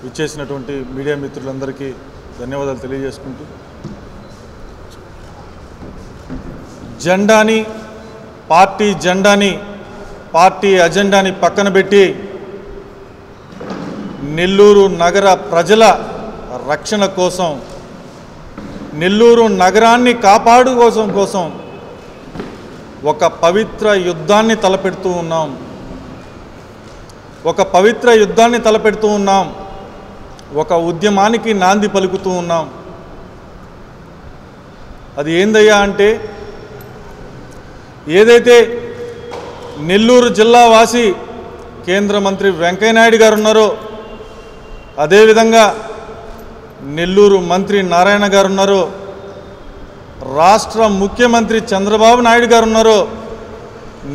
విచ్చేసినటువంటి మీడియా మిత్రులందరికీ ధన్యవాదాలు తెలియజేసుకుంటూ పార్టీ అజెండాని పక్కన పెట్టి నెల్లూరు నగర ప్రజల రక్షణ కోసం, నెల్లూరు నగరాన్ని కాపాడుకోసం కోసం ఒక పవిత్ర యుద్ధాన్ని తలపెడుతూ ఉన్నాం. ఒక ఉద్యమానికి నాంది పలుకుతూ ఉన్నాం. అది ఏందయ్యా అంటే, ఏదైతే నెల్లూరు జిల్లా వాసి కేంద్ర మంత్రి వెంకయ్య నాయుడు గారు ఉన్నారో, అదేవిధంగా నెల్లూరు మంత్రి నారాయణ గారు ఉన్నారో, రాష్ట్ర ముఖ్యమంత్రి చంద్రబాబు నాయుడు గారు ఉన్నారో,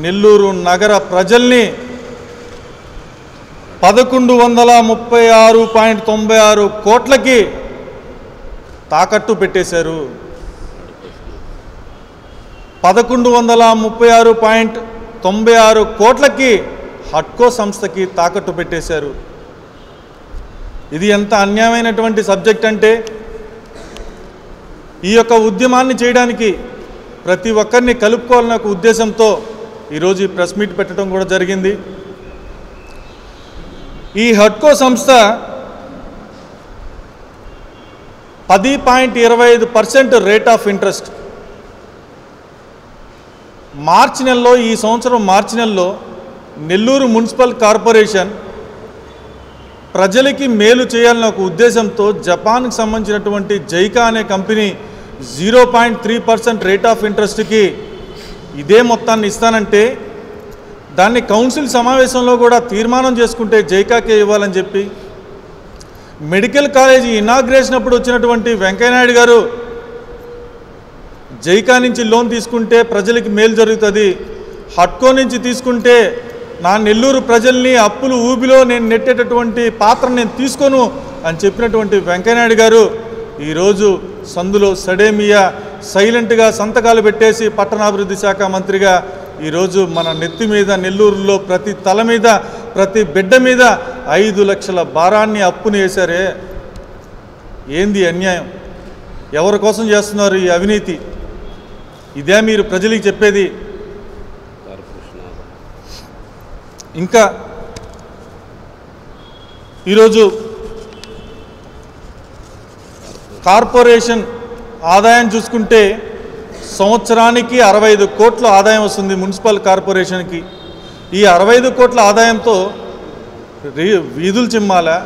నెల్లూరు నగర ప్రజల్ని 1136.96 కోట్లకి తాకట్టు పెట్టేశారు. 1136.96 కోట్లకి హట్కో సంస్థకి తాకట్టు పెట్టేశారు. ఇది ఎంత అన్యాయమైనటువంటి సబ్జెక్ట్ అంటే, ఈ యొక్క ఉద్యమాన్ని చేయడానికి ప్రతి ఒక్కరిని కలుపుకోవాలనే ఒక ఉద్దేశంతో ఈరోజు ఈ ప్రెస్ మీట్ పెట్టడం కూడా జరిగింది. ఈ హట్కో సంస్థ 10.25% రేట్ ఆఫ్ ఇంట్రెస్ట్ ఈ సంవత్సరం మార్చి నెలలో నెల్లూరు మున్సిపల్ కార్పొరేషన్ ప్రజలకి మేలు చేయాలన్న ఒక ఉద్దేశంతో జపాన్కి సంబంధించినటువంటి జైకా అనే కంపెనీ 0.3% రేట్ ఆఫ్ ఇంట్రెస్ట్కి ఇదే మొత్తాన్ని ఇస్తానంటే, దాన్ని కౌన్సిల్ సమావేశంలో కూడా తీర్మానం చేసుకుంటే జైకాకే ఇవ్వాలని చెప్పి, మెడికల్ కాలేజీ ఇనాగ్రేషన్ అప్పుడు వచ్చినటువంటి వెంకయ్యనాయుడు గారు జైకా నుంచి లోన్ తీసుకుంటే ప్రజలకి మేలు జరుగుతుంది, హట్కో నుంచి తీసుకుంటే నా నెల్లూరు ప్రజల్ని అప్పులు ఊబిలో నేను నెట్టేటటువంటి పాత్ర నేను తీసుకోను అని చెప్పినటువంటి వెంకయ్యనాయుడు గారు ఈరోజు సందులో సడేమియా సైలెంట్గా సంతకాలు పెట్టేసి పట్టణాభివృద్ధి శాఖ మంత్రిగా ఈరోజు మన నెత్తి మీద, నెల్లూరులో ప్రతి తల మీద, ప్రతి బిడ్డ మీద 5 లక్షల భారాన్ని అప్పుని వేశారే. ఏంది అన్యాయం? ఎవరి కోసం చేస్తున్నారు ఈ అవినీతి? ఇదే మీరు ప్రజలకు చెప్పేది? ఇంకా ఈరోజు కార్పొరేషన్ ఆదాయం చూసుకుంటే సంవత్సరానికి 65 కోట్ల ఆదాయం వస్తుంది మున్సిపల్ కార్పొరేషన్కి. ఈ 65 కోట్ల ఆదాయంతో వీధులు చిమ్మాలా,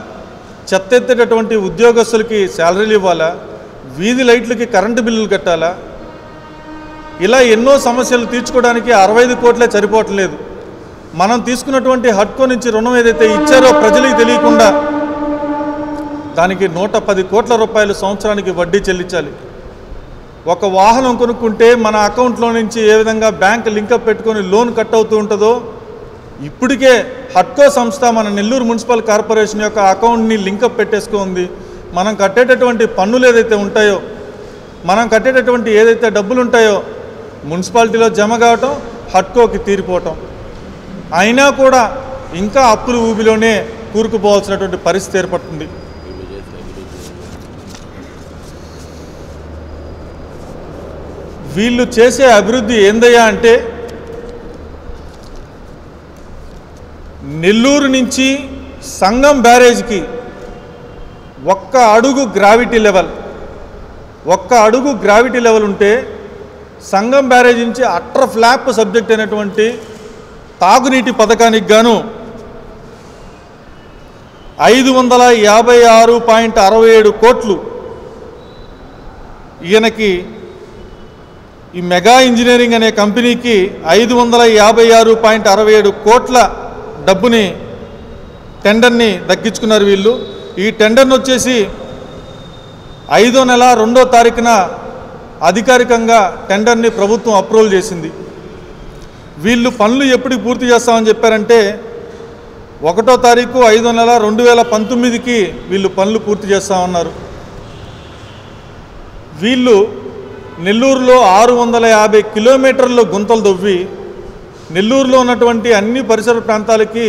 చెత్త ఎత్తేటటువంటి ఉద్యోగస్తులకి శాలరీలు ఇవ్వాలా, వీధి లైట్లకి కరెంటు బిల్లులు కట్టాలా, ఇలా ఎన్నో సమస్యలు తీర్చుకోవడానికి 65 కోట్లే సరిపోవట్లేదు. మనం తీసుకున్నటువంటి హట్కో నుంచి రుణం ఏదైతే ఇచ్చారో ప్రజలకు తెలియకుండా దానికి 110 కోట్ల రూపాయలు సంవత్సరానికి వడ్డీ చెల్లించాలి. ఒక వాహనం కొనుక్కుంటే మన అకౌంట్లో నుంచి ఏ విధంగా బ్యాంక్ లింకప్ పెట్టుకొని లోన్ కట్ అవుతూ ఉంటుందో, ఇప్పటికే హట్కో సంస్థ మన నెల్లూరు మున్సిపల్ కార్పొరేషన్ యొక్క అకౌంట్ని లింకప్ పెట్టేసుకుంది. మనం కట్టేటటువంటి పన్నులు ఏదైతే ఉంటాయో, మనం కట్టేటటువంటి ఏదైతే డబ్బులు ఉంటాయో మున్సిపాలిటీలో జమ కావటం, హట్కోకి తీరిపోవటం, అయినా కూడా ఇంకా అప్పుల ఊబిలోనే కూరుకుపోవాల్సినటువంటి పరిస్థితి ఏర్పడుతుంది. వీళ్ళు చేసే అభివృద్ధి ఏందయ్యా అంటే, నెల్లూరు నుంచి సంగం బ్యారేజ్కి ఒక్క అడుగు గ్రావిటీ లెవెల్ ఉంటే సంగం బ్యారేజ్ నుంచి అట్టర్ ఫ్లాప్ సబ్జెక్ట్ అయినటువంటి తాగునీటి పథకానికి గాను 556.67 కోట్లు ఈయనకి, ఈ మెగా ఇంజనీరింగ్ అనే కంపెనీకి 556.67 కోట్ల డబ్బుని టెండర్ని దక్కించుకున్నారు వీళ్ళు. ఈ టెండర్ని వచ్చేసి 5వ నెల 2వ తారీఖున అధికారికంగా టెండర్ని ప్రభుత్వం అప్రూవల్ చేసింది. వీళ్ళు పనులు ఎప్పటికి పూర్తి చేస్తామని చెప్పారంటే 1వ తారీఖు 5వ నెల 2019కి వీళ్ళు పనులు పూర్తి చేస్తామన్నారు. వీళ్ళు నెల్లూరులో 650 కిలోమీటర్ల గుంతలు దవ్వి నెల్లూరులో ఉన్నటువంటి అన్ని పరిసర ప్రాంతాలకి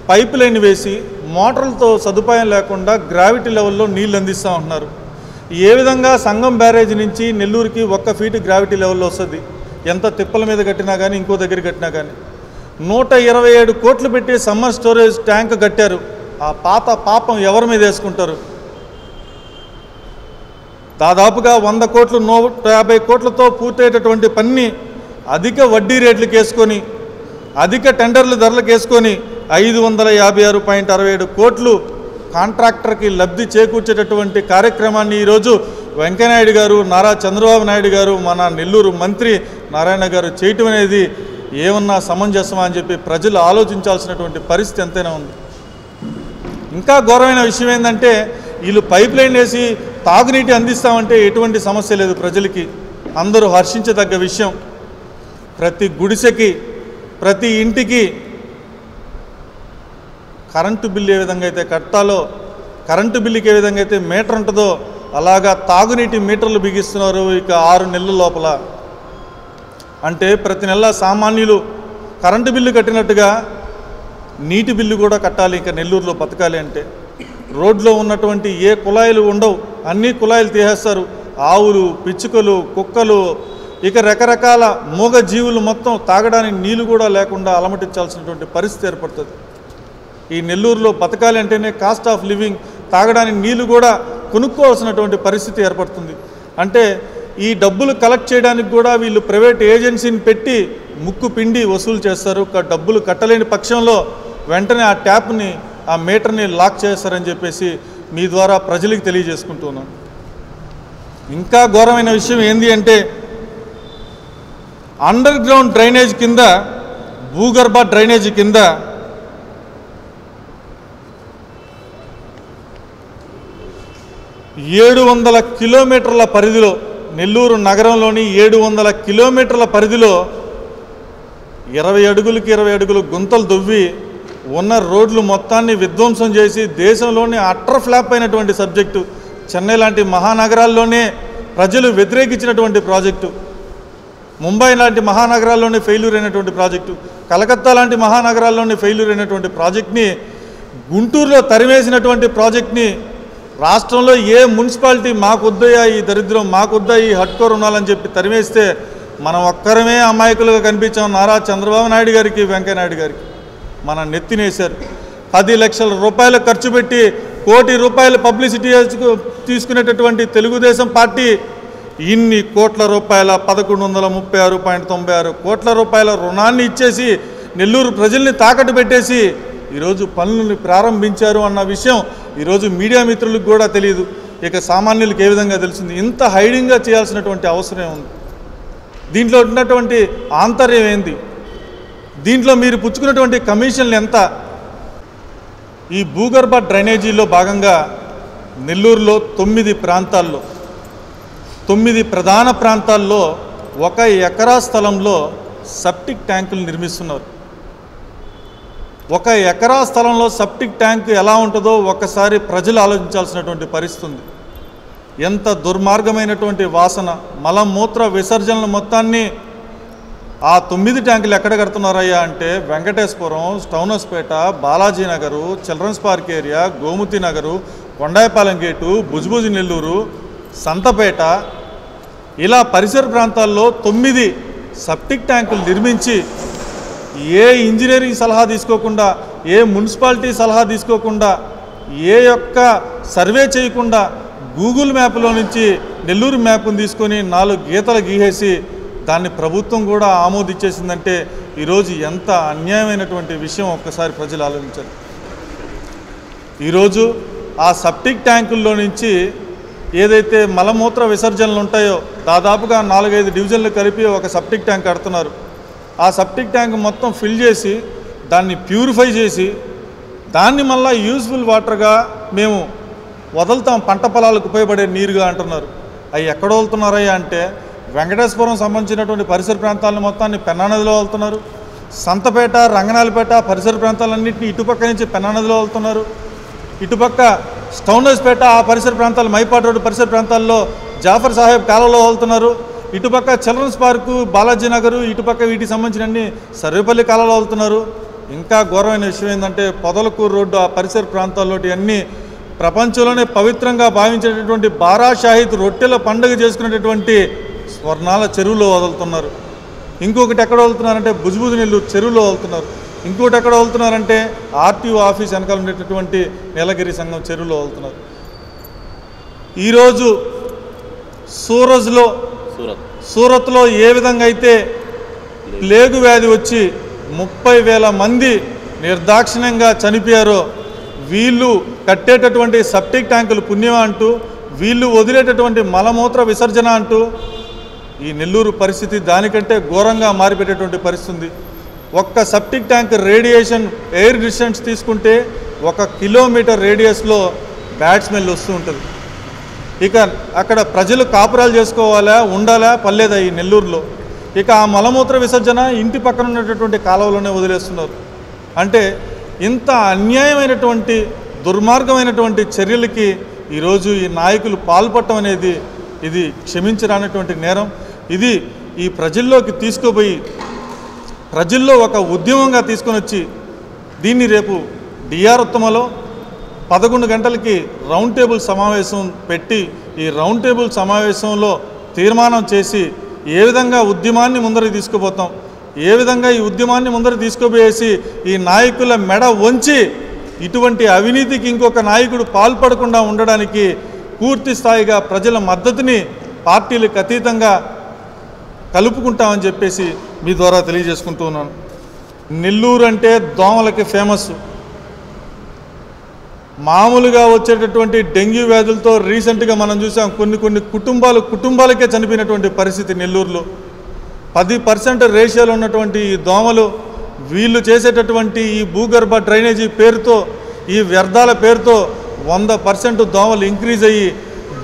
పైప్ లైన్ వేసి మోటార్లతో సదుపాయం లేకుండా గ్రావిటీ లెవెల్లో నీళ్ళు అందిస్తూ ఉంటున్నారు. ఏ విధంగా సంగం బ్యారేజ్ నుంచి నెల్లూరుకి 1 ఫీట్ గ్రావిటీ లెవెల్లో వస్తుంది? ఎంత తిప్పల మీద కట్టినా కానీ ఇంకో దగ్గర కట్టినా కానీ 127 కోట్లు పెట్టి సమ్మర్ స్టోరేజ్ ట్యాంక్ కట్టారు. ఆ పాత పాపం ఎవరి మీద వేసుకుంటారు? దాదాపుగా 100 కోట్లు 150 కోట్లతో పూర్తయ్యేటటువంటి పని అధిక వడ్డీ రేట్లకు వేసుకొని అధిక టెండర్ల ధరలకు వేసుకొని 556.67 కోట్లు కాంట్రాక్టర్కి లబ్ధి చేకూర్చేటటువంటి కార్యక్రమాన్ని ఈరోజు వెంకయ్యనాయుడు గారు, నారా చంద్రబాబు నాయుడు గారు, మన నెల్లూరు మంత్రి నారాయణ గారు చేయటం అనేది ఏమన్నా సమంజసమా అని చెప్పి ప్రజలు ఆలోచించాల్సినటువంటి పరిస్థితి ఎంతైనా ఉంది. ఇంకా ఘోరమైన విషయం ఏంటంటే వీళ్ళు పైప్ లైన్ వేసి తాగునీటి అందిస్తామంటే ఎటువంటి సమస్య లేదు ప్రజలకి. అందరూ హర్షించదగ్గ విషయం. ప్రతి గుడిసెకి ప్రతి ఇంటికి కరెంటు బిల్లు ఏ విధంగా అయితే కట్టాలో, కరెంటు బిల్లుకి ఏ విధంగా అయితే మీటర్ ఉంటుందో అలాగా తాగునీటి మీటర్లు బిగిస్తున్నారు ఇక 6 నెలల లోపల. అంటే ప్రతి నెల సామాన్యులు కరెంటు బిల్లు కట్టినట్టుగా నీటి బిల్లు కూడా కట్టాలి. ఇక నెల్లూరులో బతకాలి అంటే రోడ్లో ఉన్నటువంటి ఏ కుళాయిలు ఉండవు, అన్ని కుళాయిలు తీసేస్తారు. ఆవులు, పిచ్చుకలు, కుక్కలు, ఇక రకరకాల మూగ జీవులు మొత్తం తాగడానికి నీళ్ళు కూడా లేకుండా అలమటించాల్సినటువంటి పరిస్థితి ఏర్పడుతుంది. ఈ నెల్లూరులో బతకాలి అంటేనే కాస్ట్ ఆఫ్ లివింగ్, తాగడానికి నీళ్ళు కూడా కొనుక్కోవాల్సినటువంటి పరిస్థితి ఏర్పడుతుంది. అంటే ఈ డబ్బులు కలెక్ట్ చేయడానికి కూడా వీళ్ళు ప్రైవేట్ ఏజెన్సీని పెట్టి ముక్కు పిండి వసూలు చేస్తారు. డబ్బులు కట్టలేని పక్షంలో వెంటనే ఆ ట్యాప్ని, ఆ మీటర్ని లాక్ చేస్తారని చెప్పేసి మీ ద్వారా ప్రజలకు తెలియజేసుకుంటున్నాను. ఇంకా ఘోరమైన విషయం ఏంది అంటే అండర్ గ్రౌండ్ డ్రైనేజ్ కింద, భూగర్భ డ్రైనేజీ కింద 700 కిలోమీటర్ల పరిధిలో, నెల్లూరు నగరంలోని 700 కిలోమీటర్ల పరిధిలో 20 అడుగులకి 20 అడుగులు గుంతలు దువ్వి ఉన్న రోడ్లు మొత్తాన్ని విధ్వంసం చేసి దేశంలోనే అట్టర్ ఫ్లాప్ అయినటువంటి సబ్జెక్టు. చెన్నై లాంటి మహానగరాల్లోనే ప్రజలు వ్యతిరేకించినటువంటి ప్రాజెక్టు, ముంబై లాంటి మహానగరాల్లోనే ఫెయిల్యూర్ అయినటువంటి ప్రాజెక్టు, కలకత్తా లాంటి మహానగరాల్లోనే ఫెయిల్యూర్ అయినటువంటి ప్రాజెక్ట్ని, గుంటూరులో తరివేసినటువంటి ప్రాజెక్ట్ని రాష్ట్రంలో ఏ మున్సిపాలిటీ మాకొద్దయా ఈ దరిద్రం, మాకొద్దా ఈ హట్కోర్ ఉండాలని చెప్పి తరివేస్తే మనం ఒక్కరమే అమాయకులుగా కనిపించాం. నారా చంద్రబాబు నాయుడు గారికి, వెంకయ్య నాయుడు గారికి మన నెత్తినేశారు. 10 లక్షల రూపాయలు ఖర్చు పెట్టి 1 కోటి రూపాయల పబ్లిసిటీ తీసుకునేటటువంటి తెలుగుదేశం పార్టీ ఇన్ని కోట్ల రూపాయల 1136.96 కోట్ల రూపాయల రుణాన్ని ఇచ్చేసి నెల్లూరు ప్రజల్ని తాకట్టు పెట్టేసి ఈరోజు పనులను ప్రారంభించారు అన్న విషయం ఈరోజు మీడియా మిత్రులకు కూడా తెలియదు. ఇక సామాన్యులకు ఏ విధంగా తెలిసింది? ఇంత హైడింగ్గా చేయాల్సినటువంటి అవసరం ఉంది. దీంట్లో ఉన్నటువంటి ఆంతర్యం ఏంది? దీంట్లో మీరు పుచ్చుకున్నటువంటి కమిషన్లు ఎంత? ఈ భూగర్భ డ్రైనేజీలో భాగంగా నెల్లూరులో 9 ప్రాంతాల్లో, 9 ప్రధాన ప్రాంతాల్లో 1 ఎకరా స్థలంలో సెప్టిక్ ట్యాంకులు నిర్మిస్తున్నారు. 1 ఎకరా స్థలంలో సెప్టిక్ ట్యాంక్ ఎలా ఉంటుందో ఒక్కసారి ప్రజలు ఆలోచించాల్సినటువంటి పరిస్థితి ఉంది. ఎంత దుర్మార్గమైనటువంటి వాసన, మలమూత్ర విసర్జనల మొత్తాన్ని ఆ 9 ట్యాంకులు ఎక్కడ కడుతున్నారయ్యా అంటే Venkateswaram, Stonehousepet, Balaji Nagar, children's park area, Gomathi Nagar, Kondayapalem gate, Bujabuja Nellore, Santhapeta, ఇలా పరిసర ప్రాంతాల్లో 9 సెప్టిక్ ట్యాంకులు నిర్మించి ఏ ఇంజనీరింగ్ సలహా తీసుకోకుండా, ఏ మున్సిపాలిటీ సలహా తీసుకోకుండా, ఏ యొక్క సర్వే చేయకుండా గూగుల్ మ్యాప్లో నుంచి నెల్లూరు మ్యాప్ను తీసుకొని 4 గీతలు గీసేసి దాన్ని ప్రభుత్వం కూడా ఆమోదించేసిందంటే ఈరోజు ఎంత అన్యాయమైనటువంటి విషయం ఒక్కసారి ప్రజలు ఆలోచించారు. ఈరోజు ఆ సెప్టిక్ ట్యాంకుల్లో నుంచి ఏదైతే మలమూత్ర విసర్జనలు ఉంటాయో దాదాపుగా 4-5 డివిజన్లు కలిపి ఒక సెప్టిక్ ట్యాంక్ కడుతున్నారు. ఆ సెప్టిక్ ట్యాంక్ మొత్తం ఫిల్ చేసి దాన్ని ప్యూరిఫై చేసి దాన్ని మళ్ళీ యూజ్ఫుల్ వాటర్గా మేము వదులుతాం, పంట పొలాలకు ఉపయోగపడే నీరుగా అంటున్నారు. అవి ఎక్కడ వదులుతున్నారయ్యా అంటే వెంకటేశ్వరం సంబంధించినటువంటి పరిసర ప్రాంతాలను మొత్తాన్ని పెన్నా నదిలో వదులుతున్నారు. సంతపేట, రంగనాయలపేట పరిసర ప్రాంతాలన్నింటినీ ఇటుపక్క నుంచి పెన్నా నదిలో వదులుతున్నారు. ఇటుపక్క స్టౌనస్పేట ఆ పరిసర ప్రాంతాలు, మైపాట్ రోడ్డు పరిసర ప్రాంతాల్లో జాఫర్ సాహెబ్ కాలంలో వదులుతున్నారు. ఇటుపక్క చిల్డ్రన్స్ పార్కు, బాలాజీ నగరు, ఇటుపక్క వీటికి సంబంధించిన సర్వేపల్లి కాలంలో వదులుతున్నారు. ఇంకా ఘోరమైన విషయం ఏంటంటే పొదలకూరు రోడ్డు ఆ పరిసర ప్రాంతాల్లో అన్నీ ప్రపంచంలోనే పవిత్రంగా భావించేటటువంటి బారా షాహిద్ రొట్టెల పండుగ చేసుకునేటటువంటి స్వర్ణాల చెరువులో వదులుతున్నారు. ఇంకొకటి ఎక్కడ వదులుతున్నారంటే బుజుబుజు నెల్లూరు చెరువులో వదులుతున్నారు. ఇంకోటి ఎక్కడ వదులుతున్నారంటే ఆర్టీఓ ఆఫీస్ వెనకాల ఉండేటటువంటి నీలగిరి సంఘం చెరువులో వదులుతున్నారు. ఈరోజు సూరత్లో ఏ విధంగా అయితే ప్లేగు వ్యాధి వచ్చి 30,000 మంది నిర్దాక్షిణ్యంగా చనిపోయారో, వీళ్ళు కట్టేటటువంటి సెప్టిక్ ట్యాంకులు పుణ్యం అంటూ, వీళ్ళు వదిలేటటువంటి మలమూత్ర విసర్జన అంటూ ఈ నెల్లూరు పరిస్థితి దానికంటే ఘోరంగా మారిపెట్టేటువంటి పరిస్థితి ఉంది. ఒక్క septic tank radiation air distance తీసుకుంటే 1 కిలోమీటర్ రేడియస్లో బ్యాడ్ స్మెల్ వస్తూ ఉంటుంది. ఇక అక్కడ ప్రజలు కాపురాలు చేసుకోవాలా, ఉండాలా, పర్లేదా ఈ నెల్లూరులో? ఇక ఆ మలమూత్ర విసర్జన ఇంటి పక్కన ఉన్నటువంటి కాలువలోనే వదిలేస్తున్నారు. అంటే ఇంత అన్యాయమైనటువంటి దుర్మార్గమైనటువంటి చర్యలకి ఈరోజు ఈ నాయకులు పాల్పడటం అనేది ఇది క్షమించరానటువంటి నేరం. ఇది ఈ ప్రజల్లోకి తీసుకుపోయి ప్రజల్లో ఒక ఉద్యమంగా తీసుకొని వచ్చి దీన్ని రేపు డిఆర్ ఉత్తమలో 11 గంటలకి రౌండ్ టేబుల్ సమావేశం పెట్టి ఈ రౌండ్ టేబుల్ సమావేశంలో తీర్మానం చేసి ఏ విధంగా ఉద్యమాన్ని ముందరికి తీసుకుపోతాం, ఏ విధంగా ఈ ఉద్యమాన్ని ముందరికి తీసుకుపోయేసి ఈ నాయకుల మెడ వంచి ఇటువంటి అవినీతికి ఇంకొక నాయకుడు పాల్పడకుండా ఉండడానికి పూర్తి స్థాయిగా ప్రజల మద్దతుని పార్టీలకు అతీతంగా కలుపుకుంటామని చెప్పేసి మీ ద్వారా తెలియజేసుకుంటూ ఉన్నాను. నెల్లూరు అంటే దోమలకి ఫేమస్. మామూలుగా వచ్చేటటువంటి డెంగ్యూ వ్యాధులతో రీసెంట్గా మనం చూసాం కొన్ని కుటుంబాలకే చనిపోయినటువంటి పరిస్థితి నెల్లూరులో. 10% రేషియోలో ఉన్నటువంటి ఈ దోమలు వీళ్ళు చేసేటటువంటి ఈ భూగర్భ డ్రైనేజీ పేరుతో, ఈ వ్యర్థాల పేరుతో 100% దోమలు ఇంక్రీజ్ అయ్యి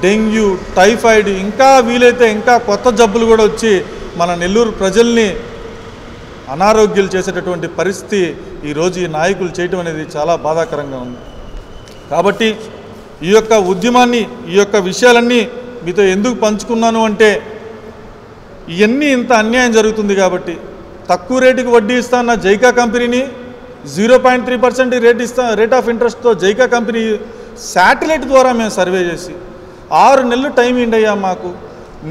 డెంగ్యూ, టైఫాయిడ్, ఇంకా వీలైతే ఇంకా కొత్త జబ్బులు కూడా వచ్చి మన నెల్లూరు ప్రజల్ని అనారోగ్యాలు చేసేటటువంటి పరిస్థితి ఈరోజు ఈ నాయకులు చేయటం అనేది చాలా బాధాకరంగా ఉంది. కాబట్టి ఈ యొక్క ఉద్యమాన్ని, ఈ యొక్క విషయాలన్నీ మీతో ఎందుకు పంచుకున్నాను అంటే ఇవన్నీ ఇంత అన్యాయం జరుగుతుంది కాబట్టి. తక్కువ రేటుకి వడ్డీ ఇస్తాన్న జైకా కంపెనీని 0.3% రేట్ ఆఫ్ ఇంట్రెస్ట్తో జైకా కంపెనీ శాటిలైట్ ద్వారా మేము సర్వే చేసి 6 నెలలు టైం ఇండయ్యా మాకు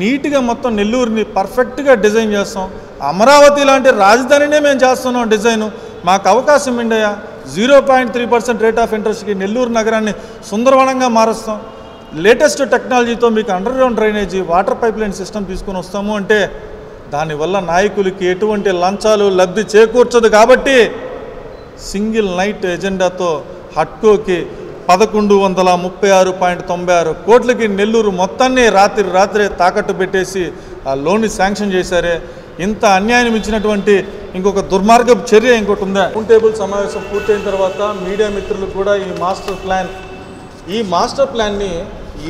నీట్గా మొత్తం నెల్లూరుని పర్ఫెక్ట్గా డిజైన్ చేస్తాం. అమరావతి లాంటి రాజధానినే మేము చేస్తున్నాం డిజైను, మాకు అవకాశం ఇండయ్యా. 0.3% రేట్ ఆఫ్ ఇంట్రెస్ట్కి నెల్లూరు నగరాన్ని సుందరవనంగా మారుస్తాం. లేటెస్ట్ టెక్నాలజీతో మీకు under ground drainage, water pipe line system తీసుకొని వస్తాము అంటే దానివల్ల నాయకులకి ఎటువంటి లంచాలు లబ్ధి చేకూర్చదు. కాబట్టి సింగిల్ నైట్ ఎజెండాతో హట్కోకి 1136.96 కోట్లకి నెల్లూరు మొత్తాన్ని రాత్రే తాకట్టు పెట్టేసి ఆ లోన్ని శాంక్షన్ చేశారే. ఇంత అన్యాయం ఇచ్చినటువంటి ఇంకొక దుర్మార్గపు చర్య ఇంకోటి ఉందా? రౌండ్ టేబుల్ సమావేశం పూర్తయిన తర్వాత మీడియా మిత్రులకు కూడా ఈ మాస్టర్ ప్లాన్ని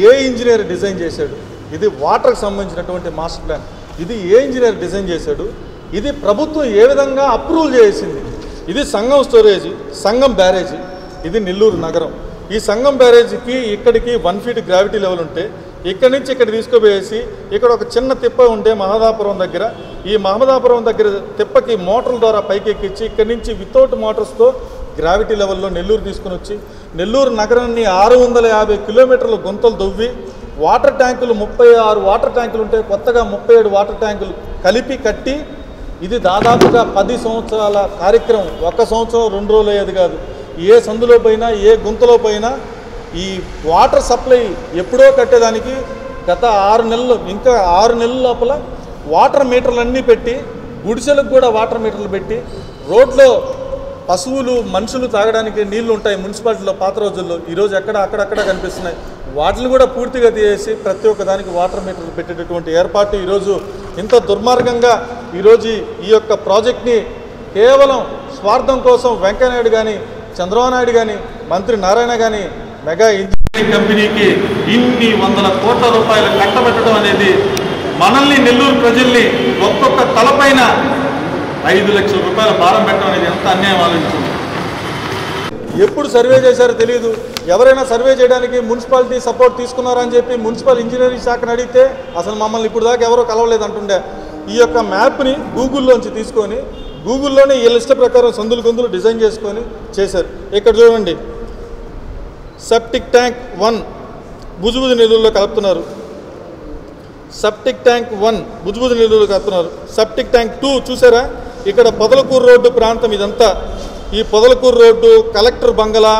ఏ ఇంజనీర్ డిజైన్ చేశాడు? ఇది వాటర్కి సంబంధించినటువంటి మాస్టర్ ప్లాన్. ఇది ఏ ఇంజనీర్ డిజైన్ చేశాడు? ఇది ప్రభుత్వం ఏ విధంగా అప్రూవల్ చేసింది? ఇది సంగం స్టోరేజీ, సంగం బ్యారేజీ, ఇది నెల్లూరు నగరం. ఈ సంగం బ్యారేజీకి ఇక్కడికి 1 ఫీట్ గ్రావిటీ లెవెల్ ఉంటే ఇక్కడి నుంచి ఇక్కడ తీసుకుపోయేసి ఇక్కడ ఒక చిన్న తిప్ప ఉంటే మహదాపురం దగ్గర, ఈ మహదాపురం దగ్గర తిప్పకి మోటార్ల ద్వారా పైకి ఎక్కించి ఇక్కడి నుంచి వితౌట్ మోటార్స్తో గ్రావిటీ లెవెల్లో నెల్లూరు తీసుకుని వచ్చి నెల్లూరు నగరాన్ని 650 కిలోమీటర్ల గుంతలు దొవ్వి వాటర్ ట్యాంకులు 36 వాటర్ ట్యాంకులు ఉంటే కొత్తగా 37 వాటర్ ట్యాంకులు కలిపి కట్టి ఇది దాదాపుగా 10 సంవత్సరాల కార్యక్రమం. 1 సంవత్సరం 2 రోజులు అయ్యేది కాదు. ఏ సందులో పోయినా, ఏ గుంతలో పోయినా ఈ వాటర్ సప్లై ఎప్పుడో కట్టేదానికి గత 6 నెలలు, ఇంకా 6 నెలల లోపల వాటర్ మీటర్లన్నీ పెట్టి, గుడిసెలకు కూడా వాటర్ మీటర్లు పెట్టి, రోడ్లో పశువులు మనుషులు తాగడానికి నీళ్లు ఉంటాయి మున్సిపాలిటీలో పాత రోజుల్లో, ఈరోజు అక్కడక్కడ కనిపిస్తున్నాయి. వాటిని కూడా పూర్తిగా తీసేసి ప్రతి ఒక్క దానికి వాటర్ మీటర్లు పెట్టేటటువంటి ఏర్పాటు ఈరోజు ఇంత దుర్మార్గంగా ఈరోజు ఈ యొక్క ప్రాజెక్ట్ని కేవలం స్వార్థం కోసం వెంకయ్యనాయుడు కానీ, చంద్రబాబు నాయుడు కానీ, మంత్రి నారాయణ కానీ మెగా ఇంజనీరింగ్ కంపెనీకి ఇన్ని 100 కోట్ల రూపాయలు కట్టబెట్టడం అనేది మనల్ని, నెల్లూరు ప్రజల్ని ఒక్కొక్క తలపైన 5 లక్షల రూపాయల భారం పెట్టడం అనేది ఎంత అన్యాయం ఆలోచించింది. ఎప్పుడు సర్వే చేశారో తెలియదు. ఎవరైనా సర్వే చేయడానికి మున్సిపాలిటీ సపోర్ట్ తీసుకున్నారా అని చెప్పి మున్సిపల్ ఇంజనీరింగ్ శాఖను అడిగితే అసలు మమ్మల్ని ఇప్పుడు దాకా ఎవరో కలవలేదు అంటుండే. ఈ యొక్క మ్యాప్ని గూగుల్లోంచి తీసుకొని గూగుల్లోనే వీళ్ళ ఇష్ట ప్రకారం సందులు గొంతులు డిజైన్ చేసుకొని చేశారు. ఇక్కడ చూడండి, సెప్టిక్ ట్యాంక్ 1 బుజుబుజు నెల్లూరులో కలుపుతున్నారు. సెప్టిక్ ట్యాంక్ 1 బుజుబుజు నెల్లూరులో కలుపుతున్నారు. సెప్టిక్ ట్యాంక్ 2 చూసారా, ఇక్కడ పొదలకూరు రోడ్డు ప్రాంతం ఇదంతా. ఈ పొదలకూరు రోడ్డు, కలెక్టర్ బంగళా,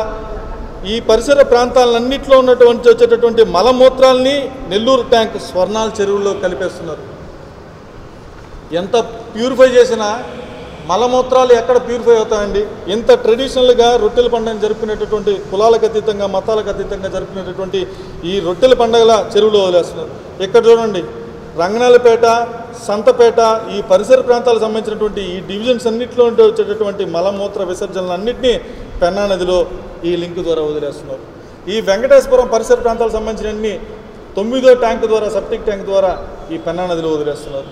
ఈ పరిసర ప్రాంతాలన్నింటిలో వచ్చేటటువంటి మలమూత్రాలని నెల్లూరు ట్యాంక్ స్వర్ణాల చెరువుల్లో కలిపేస్తున్నారు. ఎంత ప్యూరిఫై చేసినా మలమూత్రాలు ఎక్కడ ప్యూరిఫై అవుతాయండి? ఇంత ట్రెడిషనల్గా రొట్టెల పండుగను జరుపుకునేటటువంటి, కులాలకు అతీతంగా మతాలకు అతీతంగా జరుపుకునేటటువంటి ఈ రొట్టెల పండుగల చెరువులో వదిలేస్తున్నారు. ఇక్కడ చూడండి, రంగనాలపేట, సంతపేట, ఈ పరిసర ప్రాంతాలకు సంబంధించినటువంటి ఈ డివిజన్స్ అన్నింటిలో వచ్చేటటువంటి మలమూత్ర విసర్జనలన్నింటినీ పెన్నా నదిలో ఈ లింక్ ద్వారా వదిలేస్తున్నారు. ఈ వెంకటేశ్వరం పరిసర ప్రాంతాలకు సంబంధించినన్ని 9వ ట్యాంక్ ద్వారా, సెప్టిక్ ట్యాంక్ ద్వారా ఈ పెన్నా నదిలో వదిలేస్తున్నారు.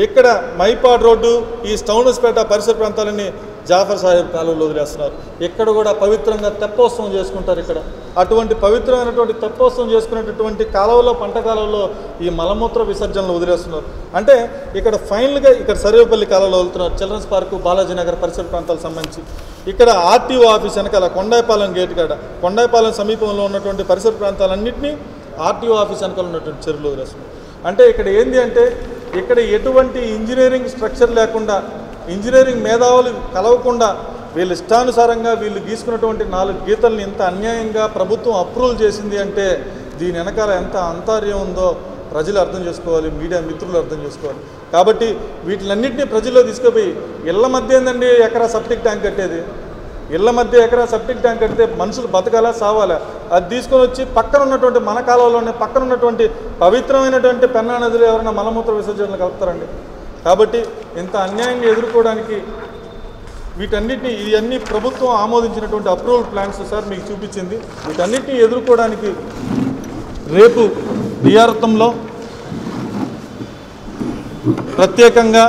ఇక్కడ మైపాడ్ రోడ్డు, ఈ స్టౌనస్పేట పరిసర ప్రాంతాలన్నీ జాఫర్ సాహెబ్ కాలువలో వదిలేస్తున్నారు. ఇక్కడ కూడా పవిత్రంగా తెప్పోత్సవం చేసుకుంటారు. ఇక్కడ అటువంటి పవిత్రమైనటువంటి తెప్పోత్సవం చేసుకునేటటువంటి కాలువలో, పంట కాలువలో ఈ మలమూత్ర విసర్జనలు వదిలేస్తున్నారు. అంటే ఇక్కడ ఫైనల్గా ఇక్కడ సర్వేపల్లి కాలువలో వదులుతున్నారు. చిల్డ్రన్స్ పార్కు, బాలాజీనగర్ పరిసర ప్రాంతాలకు సంబంధించి ఇక్కడ ఆర్టీఓ ఆఫీస్ వెనకాల కొండాయిపాలెం గేట్ కాడ, కొండాయిపాలెం సమీపంలో ఉన్నటువంటి పరిసర ప్రాంతాలన్నింటినీ ఆర్టీఓ ఆఫీస్ వెనకాల ఉన్నటువంటి చెరువులు వదిలేస్తున్నారు. అంటే ఇక్కడ ఏంది అంటే, ఇక్కడ ఎటువంటి ఇంజనీరింగ్ స్ట్రక్చర్ లేకుండా, ఇంజనీరింగ్ మేధావులు కలవకుండా వీళ్ళు ఇష్టానుసారంగా వీళ్ళు గీసుకున్నటువంటి 4 గీతల్ని ఇంత అన్యాయంగా ప్రభుత్వం అప్రూవల్ చేసింది అంటే దీని వెనకాల ఎంత అంతర్యం ఉందో ప్రజలు అర్థం చేసుకోవాలి, మీడియా మిత్రులు అర్థం చేసుకోవాలి. కాబట్టి వీటిలన్నింటినీ ప్రజల్లో తీసుకుపోయి, ఇళ్ల మధ్య ఏందండి ఎకరా సెప్టిక్ ట్యాంక్ కట్టేది? ఇళ్ల మధ్య ఎకరా సెప్టిక్ ట్యాంక్ కడితే మనుషులు బతకాలా, సావాలా? అది తీసుకొని వచ్చి పక్కన ఉన్నటువంటి మన కాలంలోనే పక్కన ఉన్నటువంటి పవిత్రమైనటువంటి పెన్నా నదిలో ఎవరైనా మలమూత్ర విసర్జనలు కలుపుతారండి? కాబట్టి ఇంత అన్యాయంగా ఎదుర్కోవడానికి వీటన్నిటిని, ఇవన్నీ ప్రభుత్వం ఆమోదించినటువంటి అప్రూవల్ ప్లాన్స్ సార్ మీకు చూపించింది. వీటన్నిటిని ఎదుర్కోవడానికి రేపు డిఆర్తంలో ప్రత్యేకంగా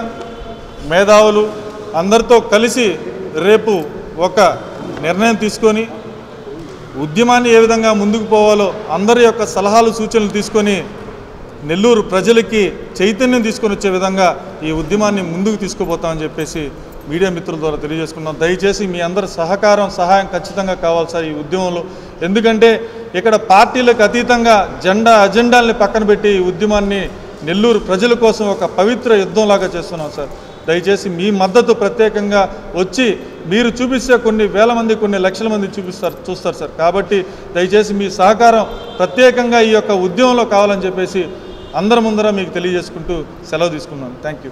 మేధావులు అందరితో కలిసి రేపు ఒక నిర్ణయం తీసుకొని ఉద్యమాన్ని ఏ విధంగా ముందుకు పోవాలో అందరి యొక్క సలహాలు, సూచనలు తీసుకొని నెల్లూరు ప్రజలకి చైతన్యం తీసుకొని వచ్చే విధంగా ఈ ఉద్యమాన్ని ముందుకు తీసుకుపోతామని చెప్పేసి మీడియా మిత్రుల ద్వారా తెలియజేసుకున్నాం. దయచేసి మీ అందరి సహకారం, సహాయం ఖచ్చితంగా కావాలి సార్ ఈ ఉద్యమంలో. ఎందుకంటే ఇక్కడ పార్టీలకు అతీతంగా అజెండాల్ని పక్కన పెట్టి ఈ ఉద్యమాన్ని నెల్లూరు ప్రజల కోసం ఒక పవిత్ర యుద్ధంలాగా చేస్తున్నాం సార్. దయచేసి మీ మద్దతు ప్రత్యేకంగా వచ్చి మీరు చూపిస్తే కొన్ని వేల మంది, కొన్ని లక్షల మంది చూస్తారు సార్. కాబట్టి దయచేసి మీ సహకారం ప్రత్యేకంగా ఈ యొక్క ఉద్యమంలో కావాలని చెప్పేసి అందరి ముందర మీకు తెలియజేసుకుంటూ సెలవు తీసుకున్నాను. Thank you.